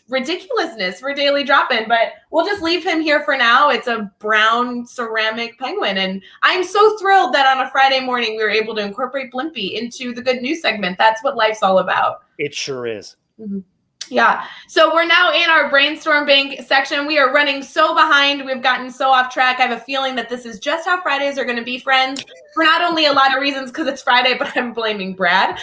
ridiculousness for Daily Drop-In, but we'll just leave him here for now. It's a brown ceramic penguin, and I'm so thrilled that on a Friday morning we were able to incorporate Blimpie into the good news segment. That's what life's all about. It sure is. Mm-hmm. Yeah. So we're now in our brainstorm bank section. We are running so behind. We've gotten so off track. I have a feeling that this is just how Fridays are going to be, friends, for not only a lot of reasons because it's Friday, but I'm blaming Brad.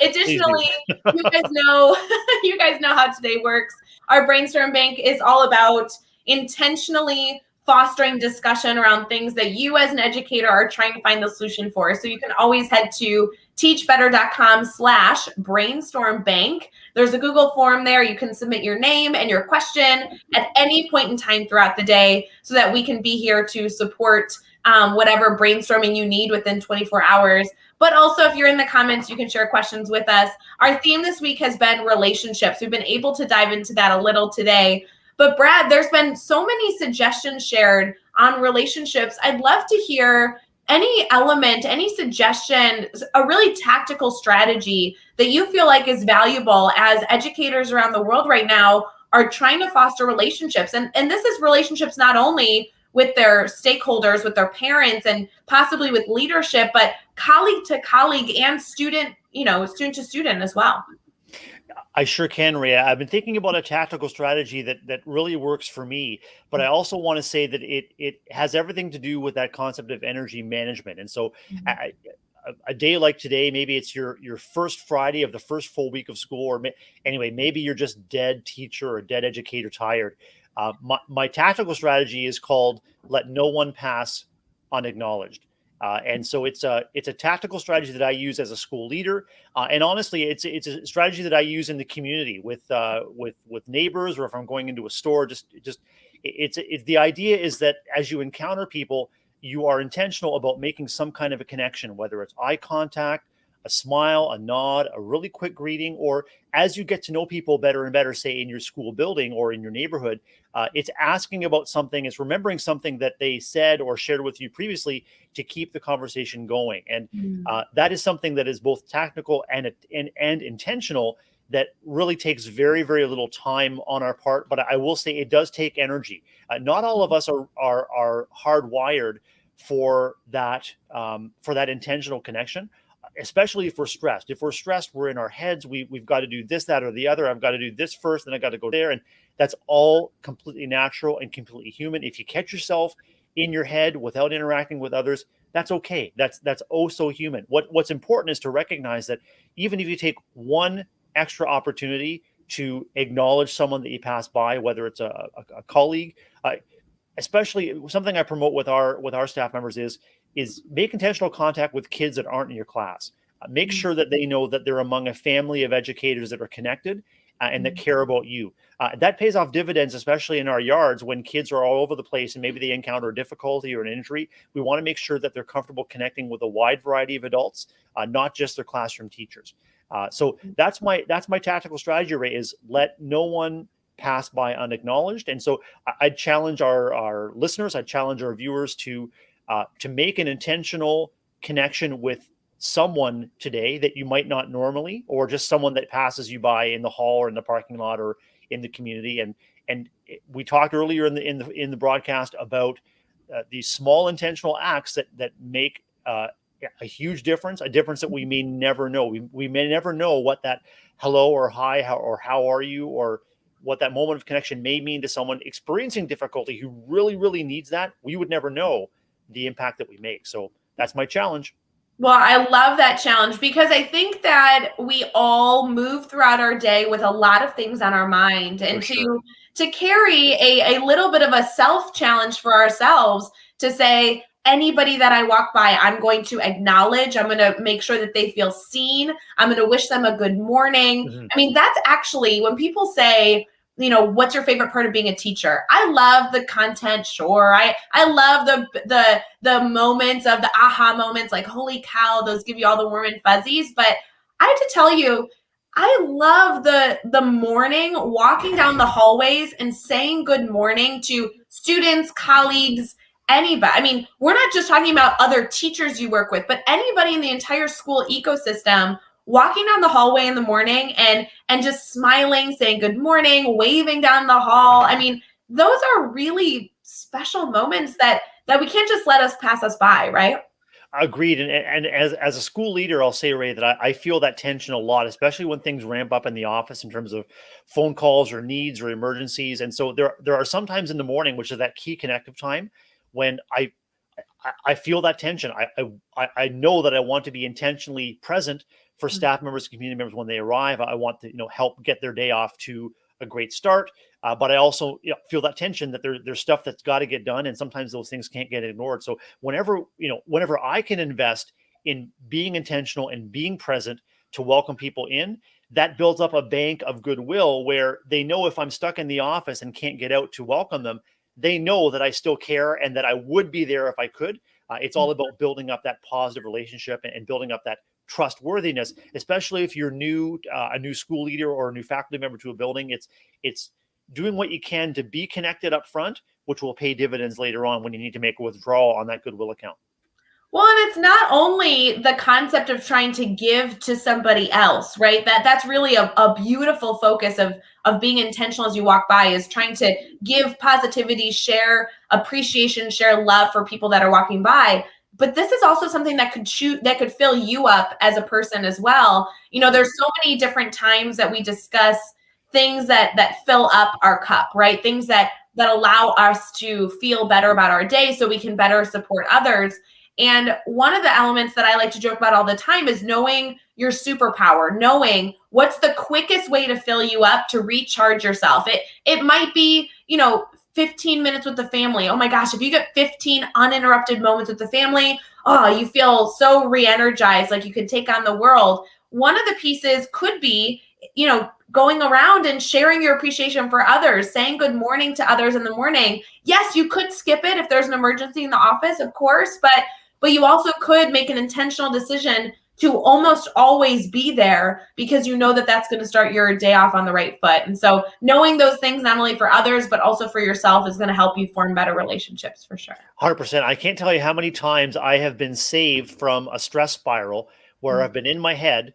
Additionally, you guys know how today works. Our brainstorm bank is all about intentionally fostering discussion around things that you as an educator are trying to find the solution for. So you can always head to teachbetter.com/brainstormbank. There's a Google form there. You can submit your name and your question at any point in time throughout the day so that we can be here to support whatever brainstorming you need within 24 hours. But also, if you're in the comments, you can share questions with us. Our theme this week has been relationships. We've been able to dive into that a little today. But Brad, there's been so many suggestions shared on relationships. I'd love to hear any element, any suggestion, a really tactical strategy that you feel like is valuable as educators around the world right now are trying to foster relationships. And this is relationships not only with their stakeholders, with their parents, and possibly with leadership, but colleague to colleague and student to student as well. I sure can, Ray. I've been thinking about a tactical strategy that really works for me, but I also want to say that it has everything to do with that concept of energy management. And so a day like today, maybe it's your first Friday of the first full week of school, or maybe you're just dead teacher or dead educator tired. My tactical strategy is called let no one pass unacknowledged. And so it's a tactical strategy that I use as a school leader, and honestly, it's a strategy that I use in the community with neighbors, or if I'm going into a store. It's the idea is that as you encounter people, you are intentional about making some kind of a connection, whether it's eye contact, a smile, a nod, a really quick greeting, or as you get to know people better and better, say in your school building or in your neighborhood, it's asking about something, it's remembering something that they said or shared with you previously to keep the conversation going. And that is something that is both tactical and intentional, that really takes very, very little time on our part. But I will say it does take energy. Not all of us are hardwired for that intentional connection, especially if we're stressed. If we're stressed, we're in our heads. We've got to do this, that, or the other. I've got to do this first, then I got to go there. And that's all completely natural and completely human. If you catch yourself in your head without interacting with others, that's okay. That's oh so human. What's important is to recognize that even if you take one extra opportunity to acknowledge someone that you pass by, whether it's a colleague, especially something I promote with our staff members is make intentional contact with kids that aren't in your class. Make sure that they know that they're among a family of educators that are connected and that care about you. That pays off dividends, especially in our yards when kids are all over the place and maybe they encounter a difficulty or an injury. We want to make sure that they're comfortable connecting with a wide variety of adults, not just their classroom teachers. So that's my tactical strategy, Ray, is let no one pass by unacknowledged. And so I'd challenge our listeners, I'd challenge our viewers to make an intentional connection with someone today that you might not normally, or just someone that passes you by in the hall or in the parking lot or in the community. And we talked earlier in the broadcast about these small intentional acts that make a huge difference, a difference that we may never know. We may never know what that hello or hi or how are you, or what that moment of connection may mean to someone experiencing difficulty who really, really needs that. We would never know the impact that we make. So that's my challenge. Well, I love that challenge, because I think that we all move throughout our day with a lot of things on our mind, and to carry a little bit of a self challenge for ourselves to say, anybody that I walk by, I'm going to acknowledge. I'm going to make sure that they feel seen. I'm going to wish them a good morning. Mm-hmm. I mean, that's actually when people say, what's your favorite part of being a teacher? I love the content. Sure. I love the moments of the aha moments, like, holy cow, those give you all the warm and fuzzies. But I have to tell you, I love the morning walking down the hallways and saying good morning to students, colleagues, anybody. I mean, we're not just talking about other teachers you work with, but anybody in the entire school ecosystem, walking down the hallway in the morning and just smiling, saying good morning, waving down the hall. I mean, those are really special moments that we can't just let us pass us by, right? Agreed. And as a school leader, I'll say, Ray, that I feel that tension a lot, especially when things ramp up in the office in terms of phone calls or needs or emergencies. And so there are some times in the morning, which is that key connective time, when I feel that tension. I know that I want to be intentionally present for staff members, community members when they arrive. I want to help get their day off to a great start. But I also feel that tension that there's stuff that's got to get done, and sometimes those things can't get ignored. So whenever I can invest in being intentional and being present to welcome people in, that builds up a bank of goodwill where they know if I'm stuck in the office and can't get out to welcome them, they know that I still care and that I would be there if I could. It's all about building up that positive relationship and building up that trustworthiness, especially if you're new, a new school leader or a new faculty member to a building. It's doing what you can to be connected up front, which will pay dividends later on when you need to make a withdrawal on that goodwill account. Well, and it's not only the concept of trying to give to somebody else, right? That's really a beautiful focus of being intentional as you walk by, is trying to give positivity, share appreciation, share love for people that are walking by. But this is also something that could fill you up as a person as well. There's so many different times that we discuss things that fill up our cup, right? Things that allow us to feel better about our day so we can better support others. And one of the elements that I like to joke about all the time is knowing your superpower, knowing what's the quickest way to fill you up, to recharge yourself. It might be, 15 minutes with the family. Oh my gosh, if you get 15 uninterrupted moments with the family, you feel so re-energized, like you could take on the world. One of the pieces could be, going around and sharing your appreciation for others, saying good morning to others in the morning. Yes, you could skip it if there's an emergency in the office, of course, but you also could make an intentional decision to almost always be there, because you know that that's going to start your day off on the right foot. And so knowing those things, not only for others, but also for yourself, is going to help you form better relationships for sure. 100%. I can't tell you how many times I have been saved from a stress spiral where I've been in my head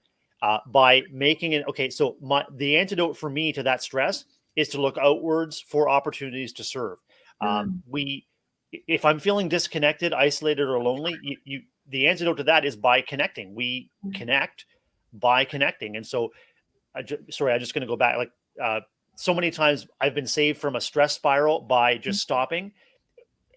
by making it. Okay, so the antidote for me to that stress is to look outwards for opportunities to serve. If I'm feeling disconnected, isolated, or lonely, the antidote to that is by connecting. We connect by connecting. And so, I'm just going to go back. Like so many times I've been saved from a stress spiral by just stopping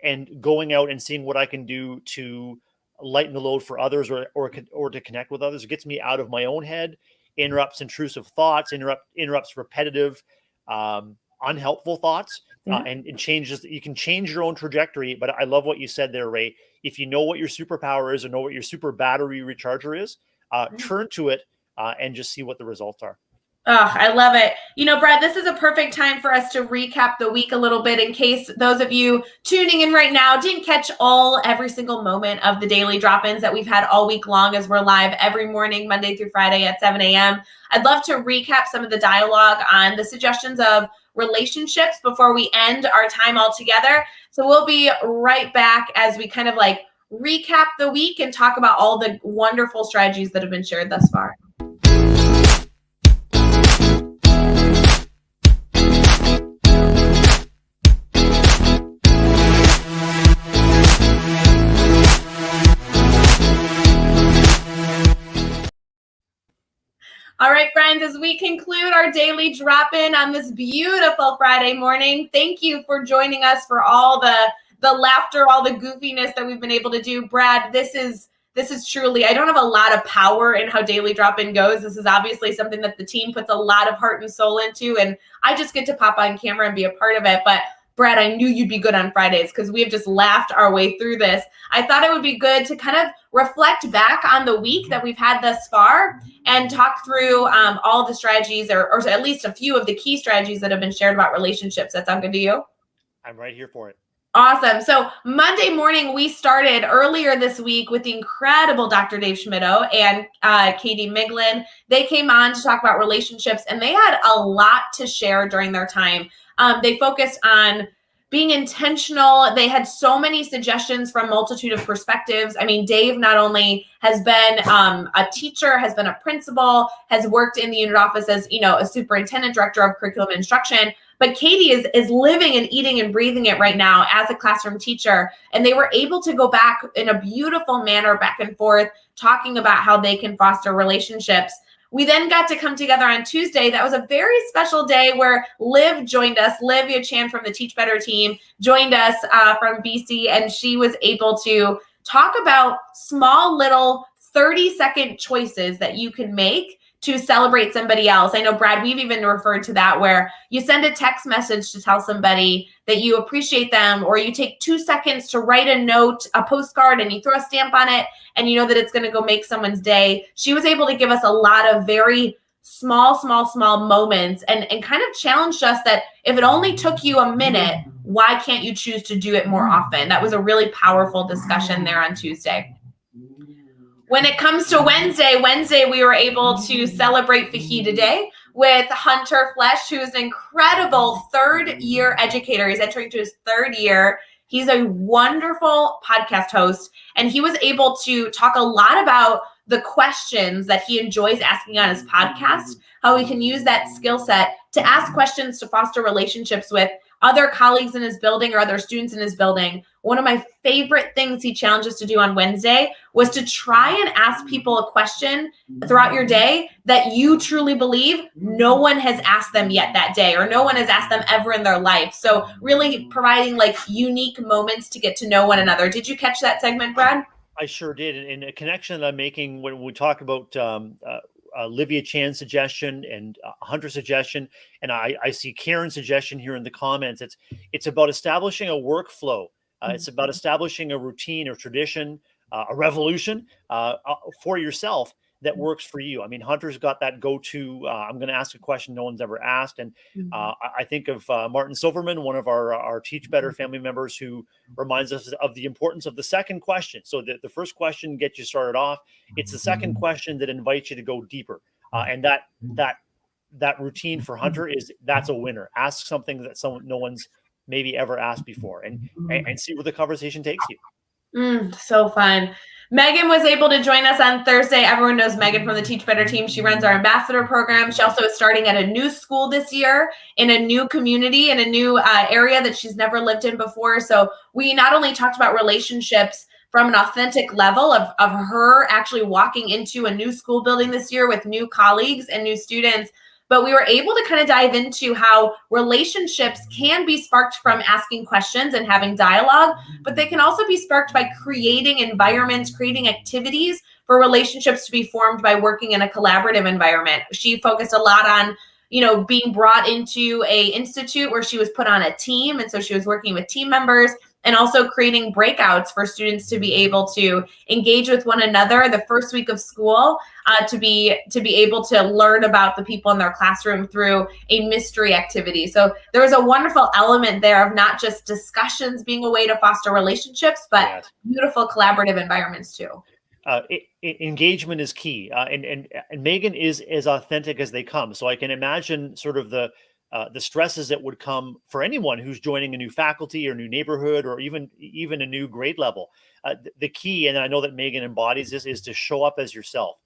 and going out and seeing what I can do to lighten the load for others, or to connect with others. It gets me out of my own head, interrupts intrusive thoughts, interrupts repetitive, unhelpful thoughts, and it changes. You can change your own trajectory. But I love what you said there, Ray. If you know what your superpower is, or know what your super battery recharger is, turn to it and just see what the results are. Oh, I love it. You know, Brad, this is a perfect time for us to recap the week a little bit, in case those of you tuning in right now didn't catch every single moment of the daily drop-ins that we've had all week long, as we're live every morning, Monday through Friday at 7 a.m. I'd love to recap some of the dialogue on the suggestions of relationships before we end our time all together. So we'll be right back as we kind of like recap the week and talk about all the wonderful strategies that have been shared thus far. All right, friends, as we conclude our daily drop-in on this beautiful Friday morning, thank you for joining us for all the laughter, all the goofiness that we've been able to do. Brad, this is truly, I don't have a lot of power in how daily drop-in goes. This is obviously something that the team puts a lot of heart and soul into, and I just get to pop on camera and be a part of it. But Brad, I knew you'd be good on Fridays because we have just laughed our way through this. I thought it would be good to kind of reflect back on the week that we've had thus far and talk through all the strategies, or at least a few of the key strategies that have been shared about relationships. That sound good to you? I'm right here for it. Awesome. So Monday morning, we started earlier this week with the incredible Dr. Dave Schmittou and Katie Miglin. They came on to talk about relationships, and they had a lot to share during their time. They focused on being intentional. They had so many suggestions from a multitude of perspectives. I mean, Dave not only has been a teacher, has been a principal, has worked in the unit office as, a superintendent, director of curriculum instruction, but Katie is living and eating and breathing it right now as a classroom teacher. And they were able to go back in a beautiful manner, back and forth, talking about how they can foster relationships. We then got to come together on Tuesday. That was a very special day where Liv joined us. Livia Chan from the Teach Better team joined us from BC, and she was able to talk about small little 30-second choices that you can make to celebrate somebody else. I know, Brad, we've even referred to that, where you send a text message to tell somebody that you appreciate them, or you take 2 seconds to write a note, a postcard, and you throw a stamp on it, and you know that it's going to go make someone's day. She was able to give us a lot of very small moments and kind of challenged us that if it only took you a minute, why can't you choose to do it more often? That was a really powerful discussion there on Tuesday. When it comes to Wednesday, we were able to celebrate Fajita Day with Hunter Flesh, who is an incredible third-year educator. He's entering to his third year. He's a wonderful podcast host, and he was able to talk a lot about the questions that he enjoys asking on his podcast, how he can use that skill set to ask questions to foster relationships with other colleagues in his building or other students in his building. One of my favorite things he challenged us to do on Wednesday was to try and ask people a question throughout your day that you truly believe no one has asked them yet that day, or no one has asked them ever in their life. So really providing like unique moments to get to know one another. Did you catch that segment, Brad? I sure did. And a connection that I'm making when we talk about Livia Chan's suggestion and Hunter's suggestion, and I see Karen's suggestion here in the comments. It's about establishing a workflow. It's about establishing a routine or tradition, a revolution for yourself that works for you. I mean, Hunter's got that go-to, I'm going to ask a question no one's ever asked. And I think of Martin Silverman, one of our Teach Better family members, who reminds us of the importance of the second question. So the first question gets you started off. It's the second question that invites you to go deeper. And that routine for Hunter that's a winner. Ask something that no one's maybe ever asked before, and see where the conversation takes you. So fun. Megan was able to join us on Thursday. Everyone knows Megan from the Teach Better team. She runs our ambassador program. She also is starting at a new school this year in a new community, in a new area that she's never lived in before. So we not only talked about relationships from an authentic level of her actually walking into a new school building this year with new colleagues and new students, but we were able to kind of dive into how relationships can be sparked from asking questions and having dialogue, but they can also be sparked by creating environments, creating activities for relationships to be formed by working in a collaborative environment. She focused a lot on, being brought into a institute where she was put on a team. And so she was working with team members and also creating breakouts for students to be able to engage with one another the first week of school, to be able to learn about the people in their classroom through a mystery activity. So there was a wonderful element there of not just discussions being a way to foster relationships, but beautiful collaborative environments too. Engagement is key, and Megan is as authentic as they come. So I can imagine sort of the stresses that would come for anyone who's joining a new faculty or new neighborhood or even a new grade level. The key, and I know that Megan embodies this, is to show up as yourself.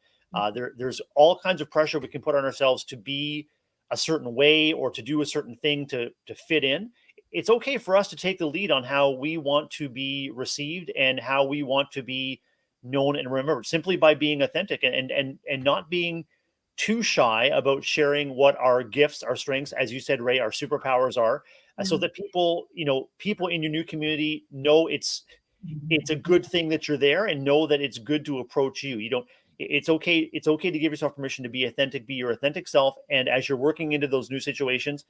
There's all kinds of pressure we can put on ourselves to be a certain way or to do a certain thing to fit in. It's okay for us to take the lead on how we want to be received and how we want to be known and remembered, simply by being authentic and not being too shy about sharing what our gifts, our strengths, as you said, Ray, our superpowers are, so that people in your new community know it's a good thing that you're there, and know that it's good to approach you. It's okay to give yourself permission to be authentic, be your authentic self. And as you're working into those new situations,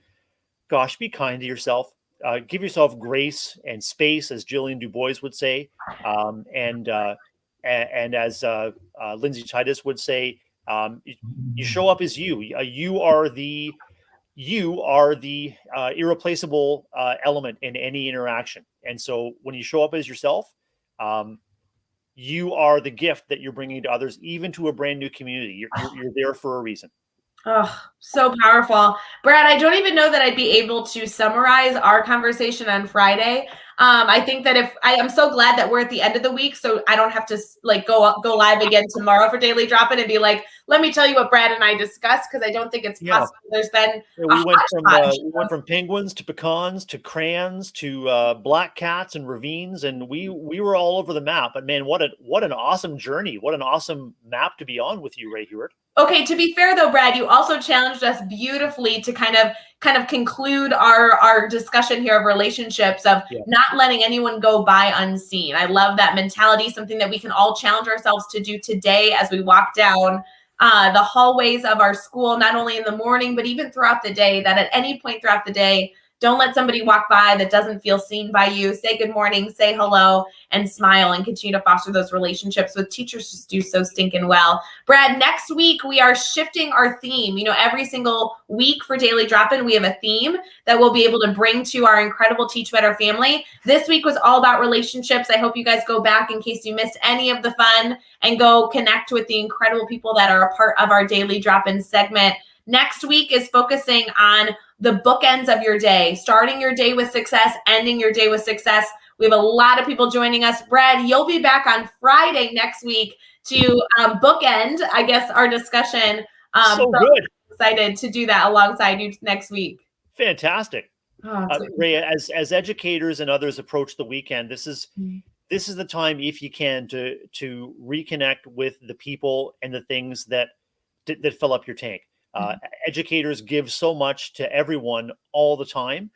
gosh, be kind to yourself. Give yourself grace and space, as Jillian Du Bois would say, and as Lindsay Titus would say, you show up as you. You are the irreplaceable element in any interaction. And so when you show up as yourself, you are the gift that you're bringing to others, even to a brand new community. You're there for a reason. Oh, so powerful. Brad, I don't even know that I'd be able to summarize our conversation on Friday. I think that I'm so glad that we're at the end of the week, so I don't have to go live again tomorrow for Daily Drop-In and be like, let me tell you what Brad and I discussed, because I don't think it's possible. There's been we went from penguins to pecans to crayons to black cats and ravines, and we were all over the map. But man, what an awesome journey! What an awesome map to be on with you, Ray Hewitt. Okay, to be fair though, Brad, you also challenged us beautifully to kind of conclude our discussion here of relationships, of not letting anyone go by unseen. I love that mentality, something that we can all challenge ourselves to do today as we walk down the hallways of our school, not only in the morning, but even throughout the day, that at any point throughout the day, don't let somebody walk by that doesn't feel seen by you. Say good morning, say hello, and smile, and continue to foster those relationships with teachers. Just do so stinking well. Brad, next week we are shifting our theme. Every single week for Daily Drop-In, we have a theme that we'll be able to bring to our incredible Teach Better family. This week was all about relationships. I hope you guys go back in case you missed any of the fun and go connect with the incredible people that are a part of our Daily Drop-In segment. Next week is focusing on the bookends of your day, starting your day with success, ending your day with success. We have a lot of people joining us. Brad, you'll be back on Friday next week to bookend, I guess, our discussion. So good. Excited to do that alongside you next week. Fantastic. Ray, as educators and others approach the weekend, this is the time, if you can, to reconnect with the people and the things that fill up your tank. Educators give so much to everyone all the time.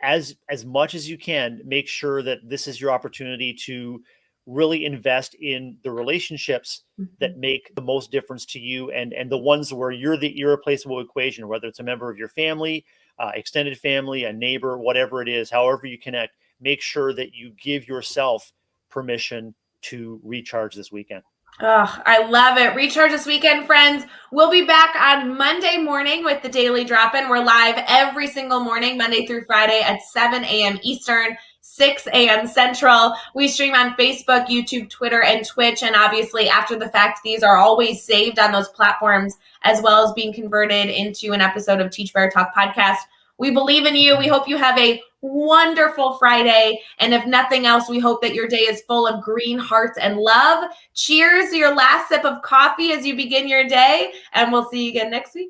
As much as you can, make sure that this is your opportunity to really invest in the relationships that make the most difference to you, and the ones where you're the irreplaceable equation, whether it's a member of your family, extended family, a neighbor, whatever it is, however you connect. Make sure that you give yourself permission to recharge this weekend. Oh, I love it. Recharge this weekend, friends. We'll be back on Monday morning with the Daily Drop-In. We're live every single morning, Monday through Friday at 7 a.m. Eastern, 6 a.m. Central. We stream on Facebook, YouTube, Twitter, and Twitch. And obviously, after the fact, these are always saved on those platforms, as well as being converted into an episode of Teach Better Talk podcast. We believe in you. We hope you have a wonderful Friday. And if nothing else, we hope that your day is full of green hearts and love. Cheers to your last sip of coffee as you begin your day, and we'll see you again next week.